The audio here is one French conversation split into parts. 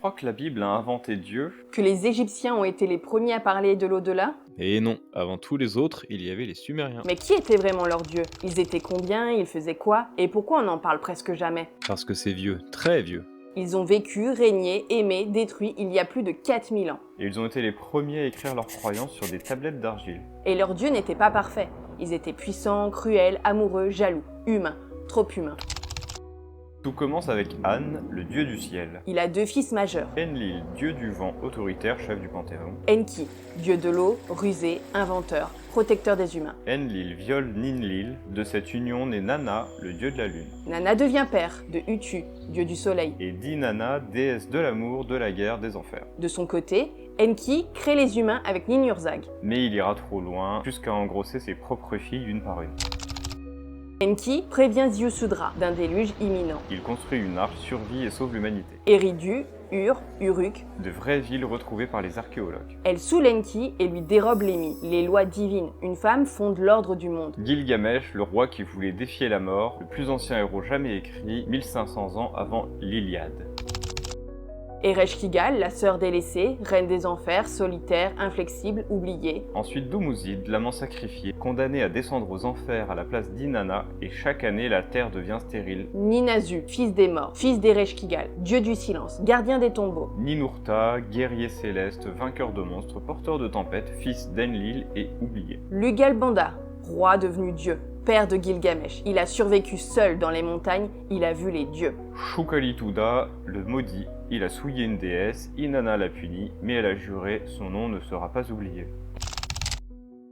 crois que la Bible a inventé Dieu? Que les Égyptiens ont été les premiers à parler de l'au-delà? Et non, avant tous les autres, il y avait les Sumériens. Mais qui était vraiment leur dieu? Ils étaient combien? Ils faisaient quoi? Et pourquoi on n'en parle presque jamais? Parce que c'est vieux, très vieux. Ils ont vécu, régné, aimé, détruit il y a plus de 4000 ans. Et ils ont été les premiers à écrire leurs croyances sur des tablettes d'argile. Et leur dieu n'était pas parfait. Ils étaient puissants, cruels, amoureux, jaloux, humains, trop humains. Tout commence avec An, le dieu du ciel. Il a 2 fils majeurs. Enlil, dieu du vent, autoritaire, chef du panthéon. Enki, dieu de l'eau, rusé, inventeur, protecteur des humains. Enlil viole Ninlil, de cette union naît Nana, le dieu de la lune. Nana devient père de Utu, dieu du soleil. Et Dinana, déesse de l'amour, de la guerre, des enfers. De son côté, Enki crée les humains avec Ninhursag. Mais il ira trop loin, jusqu'à engrosser ses propres filles une par une. Enki prévient Ziusudra d'un déluge imminent. Il construit une arche, survit et sauve l'humanité. Eridu, Ur, Uruk, De vraies villes retrouvées par les archéologues. elle saoule Enki et lui dérobe les les lois divines. Une femme fonde l'ordre du monde. Gilgamesh, le roi qui voulait défier la mort, le plus ancien héros jamais écrit, 1500 ans avant l'Iliade. Ereshkigal, la sœur délaissée, reine des enfers, solitaire, inflexible, oubliée. Ensuite Dumuzid, l'amant sacrifié, condamné à descendre aux enfers à la place d'Inanna, et chaque année la terre devient stérile. Ninazu, fils des morts, fils d'Ereshkigal, dieu du silence, gardien des tombeaux. Ninurta, guerrier céleste, vainqueur de monstres, porteur de tempêtes, fils d'Enlil et oublié. Lugalbanda, roi devenu dieu, père de Gilgamesh. Il a survécu seul dans les montagnes, il a vu les dieux. Shukalituda, le maudit, il a souillé une déesse, Inanna l'a puni, mais elle a juré, son nom ne sera pas oublié.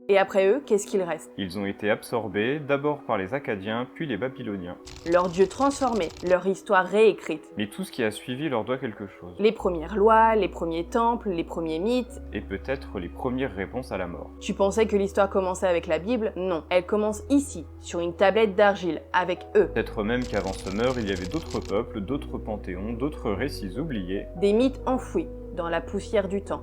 Et après eux, qu'est-ce qu'il reste? Ils ont été absorbés, d'abord par les Akkadiens, puis les Babyloniens. Leur dieu transformé, leur histoire réécrite. Mais tout ce qui a suivi leur doit quelque chose. Les premières lois, les premiers temples, les premiers mythes. Et peut-être les premières réponses à la mort. Tu pensais que l'histoire commençait avec la Bible? Non, elle commence ici, sur une tablette d'argile, avec eux. Peut-être même qu'avant ce meurtre, il y avait d'autres peuples, d'autres panthéons, d'autres récits oubliés. Des mythes enfouis dans la poussière du temps.